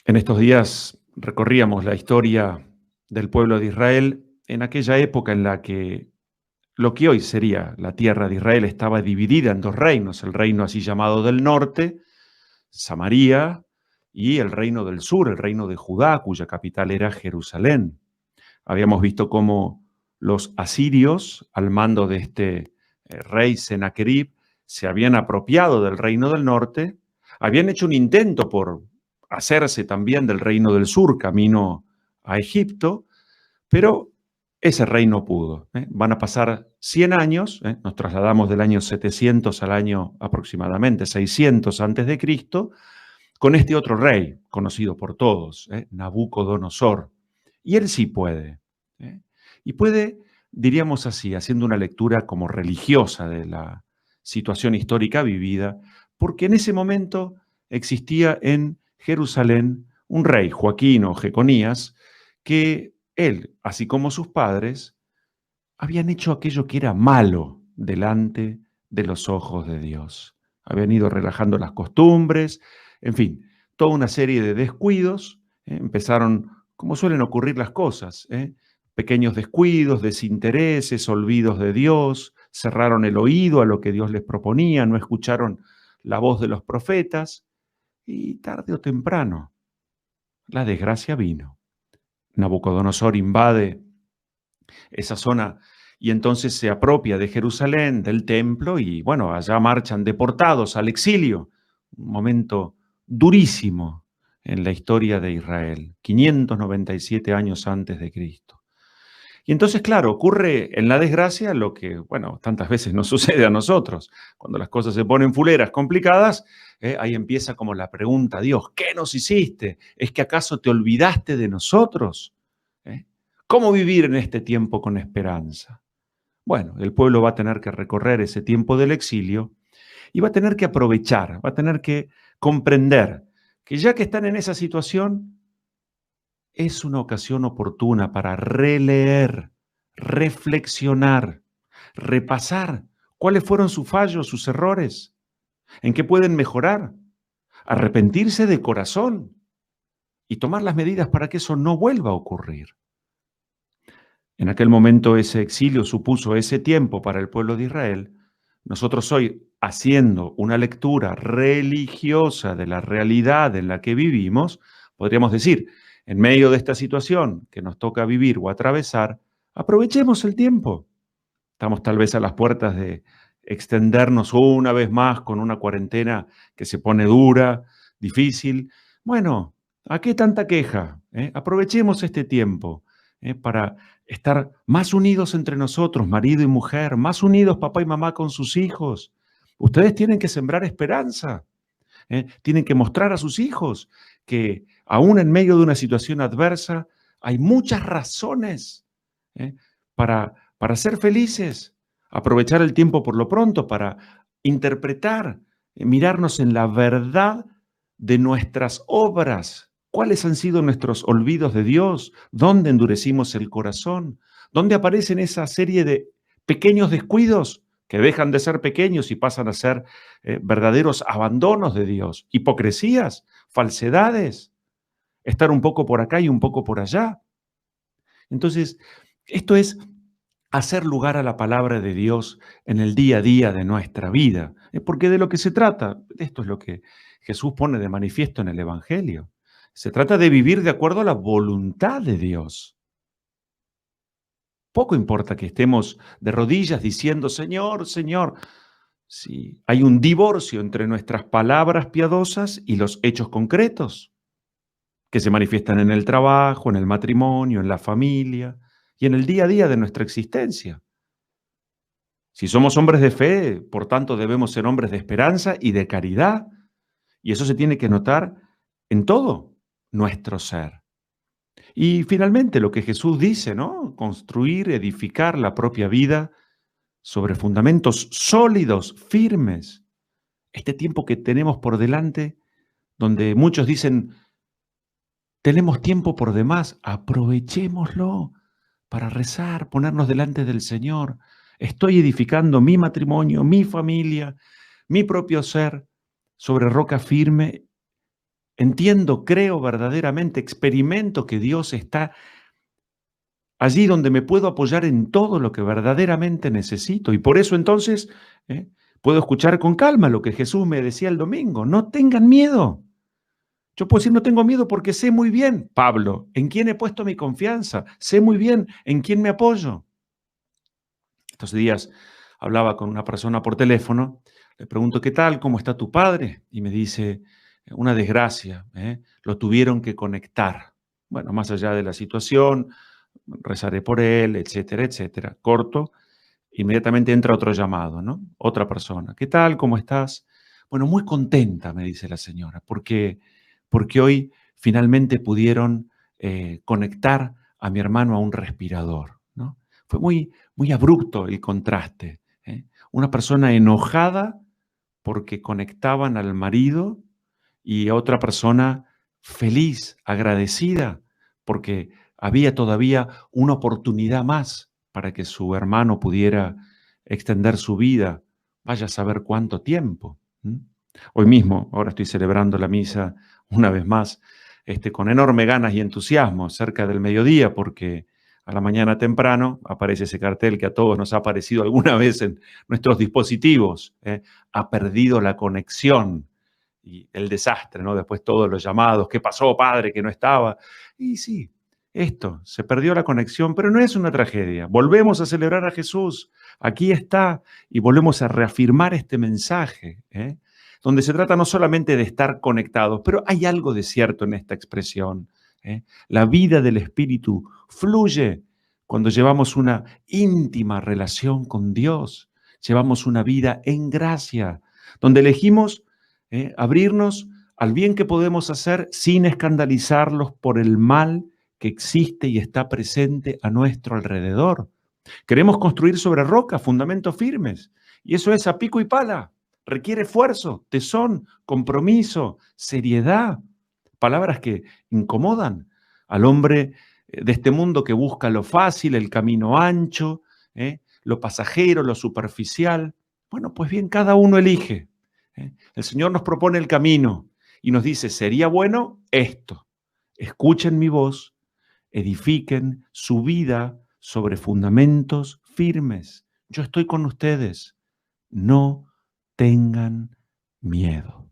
En estos días recorríamos la historia del pueblo de Israel en aquella época en la que lo que hoy sería la tierra de Israel estaba dividida en dos reinos, el reino así llamado del norte, Samaria, y el reino del sur, el reino de Judá, cuya capital era Jerusalén. Habíamos visto cómo los asirios, al mando de este rey Sennacherib, se habían apropiado del reino del norte, habían hecho un intento por hacerse también del reino del sur, camino a Egipto, pero ese rey no pudo. Van a pasar 100 años, nos trasladamos del año 700 al año aproximadamente 600 antes de Cristo, con este otro rey, conocido por todos, Nabucodonosor. Y él sí puede. Y puede, diríamos así, haciendo una lectura como religiosa de la situación histórica vivida, porque en ese momento existía en Jerusalén un rey, Joaquín o Jeconías, que él, así como sus padres, habían hecho aquello que era malo delante de los ojos de Dios. Habían ido relajando las costumbres, en fin, toda una serie de descuidos. Empezaron, como suelen ocurrir las cosas, pequeños descuidos, desintereses, olvidos de Dios, cerraron el oído a lo que Dios les proponía, no escucharon la voz de los profetas, y tarde o temprano la desgracia vino. Nabucodonosor invade esa zona y entonces se apropia de Jerusalén, del templo, y bueno, allá marchan deportados al exilio. Un momento durísimo en la historia de Israel, 597 años antes de Cristo. Y entonces, claro, ocurre en la desgracia lo que, bueno, tantas veces nos sucede a nosotros. Cuando las cosas se ponen fuleras, complicadas, ahí empieza como la pregunta a Dios: ¿qué nos hiciste? ¿Es que acaso te olvidaste de nosotros? ¿Cómo vivir en este tiempo con esperanza? Bueno, el pueblo va a tener que recorrer ese tiempo del exilio y va a tener que aprovechar, va a tener que comprender que ya que están en esa situación, es una ocasión oportuna para releer, reflexionar, repasar cuáles fueron sus fallos, sus errores, en qué pueden mejorar, arrepentirse de corazón y tomar las medidas para que eso no vuelva a ocurrir. En aquel momento ese exilio supuso ese tiempo para el pueblo de Israel. Nosotros hoy, haciendo una lectura religiosa de la realidad en la que vivimos, podríamos decir, en medio de esta situación que nos toca vivir o atravesar, aprovechemos el tiempo. Estamos tal vez a las puertas de extendernos una vez más con una cuarentena que se pone dura, difícil. Bueno, ¿a qué tanta queja? Aprovechemos este tiempo para estar más unidos entre nosotros, marido y mujer, más unidos papá y mamá con sus hijos. Ustedes tienen que sembrar esperanza, tienen que mostrar a sus hijos que aún en medio de una situación adversa hay muchas razones para ser felices, aprovechar el tiempo por lo pronto para interpretar, mirarnos en la verdad de nuestras obras. ¿Cuáles han sido nuestros olvidos de Dios? ¿Dónde endurecimos el corazón? ¿Dónde aparecen esa serie de pequeños descuidos que dejan de ser pequeños y pasan a ser verdaderos abandonos de Dios? Hipocresías, falsedades, estar un poco por acá y un poco por allá. Entonces, esto es hacer lugar a la palabra de Dios en el día a día de nuestra vida. Porque de lo que se trata, esto es lo que Jesús pone de manifiesto en el Evangelio. Se trata de vivir de acuerdo a la voluntad de Dios. Poco importa que estemos de rodillas diciendo, Señor, Señor, si hay un divorcio entre nuestras palabras piadosas y los hechos concretos, que se manifiestan en el trabajo, en el matrimonio, en la familia y en el día a día de nuestra existencia. Si somos hombres de fe, por tanto debemos ser hombres de esperanza y de caridad, y eso se tiene que notar en todo nuestro ser. Y finalmente lo que Jesús dice, ¿no? Construir, edificar la propia vida sobre fundamentos sólidos, firmes. Este tiempo que tenemos por delante, donde muchos dicen, tenemos tiempo por demás, aprovechémoslo para rezar, ponernos delante del Señor. Estoy edificando mi matrimonio, mi familia, mi propio ser sobre roca firme entiendo, creo verdaderamente, experimento que Dios está allí donde me puedo apoyar en todo lo que verdaderamente necesito. Y por eso entonces puedo escuchar con calma lo que Jesús me decía el domingo. No tengan miedo. Yo puedo decir no tengo miedo porque sé muy bien, Pablo, en quién he puesto mi confianza. Sé muy bien en quién me apoyo. Estos días hablaba con una persona por teléfono, le pregunto, ¿qué tal? ¿Cómo está tu padre? Y me dice, una desgracia, lo tuvieron que conectar. Bueno, más allá de la situación, rezaré por él, etcétera, etcétera. Corto, inmediatamente entra otro llamado, ¿no? Otra persona. ¿Qué tal? ¿Cómo estás? Bueno, muy contenta, me dice la señora, porque hoy finalmente pudieron conectar a mi hermano a un respirador, ¿no? Fue muy abrupto el contraste. Una persona enojada porque conectaban al marido y a otra persona feliz, agradecida, porque había todavía una oportunidad más para que su hermano pudiera extender su vida, vaya a saber cuánto tiempo. Hoy mismo, ahora estoy celebrando la misa una vez más, con enorme ganas y entusiasmo, cerca del mediodía, porque a la mañana temprano aparece ese cartel que a todos nos ha aparecido alguna vez en nuestros dispositivos. Ha perdido la conexión y el desastre, ¿no? Después todos los llamados, ¿qué pasó, padre, que no estaba? Y sí, esto, se perdió la conexión, pero no es una tragedia. Volvemos a celebrar a Jesús, aquí está, y volvemos a reafirmar este mensaje, donde se trata no solamente de estar conectados, pero hay algo de cierto en esta expresión. La vida del Espíritu fluye cuando llevamos una íntima relación con Dios, llevamos una vida en gracia, donde elegimos abrirnos al bien que podemos hacer sin escandalizarlos por el mal que existe y está presente a nuestro alrededor. Queremos construir sobre roca, fundamentos firmes, y eso es a pico y pala. Requiere esfuerzo, tesón, compromiso, seriedad, palabras que incomodan al hombre de este mundo que busca lo fácil, el camino ancho, lo pasajero, lo superficial. Bueno, pues bien, cada uno elige. El Señor nos propone el camino y nos dice, sería bueno esto. Escuchen mi voz, edifiquen su vida sobre fundamentos firmes. Yo estoy con ustedes. No tengan miedo.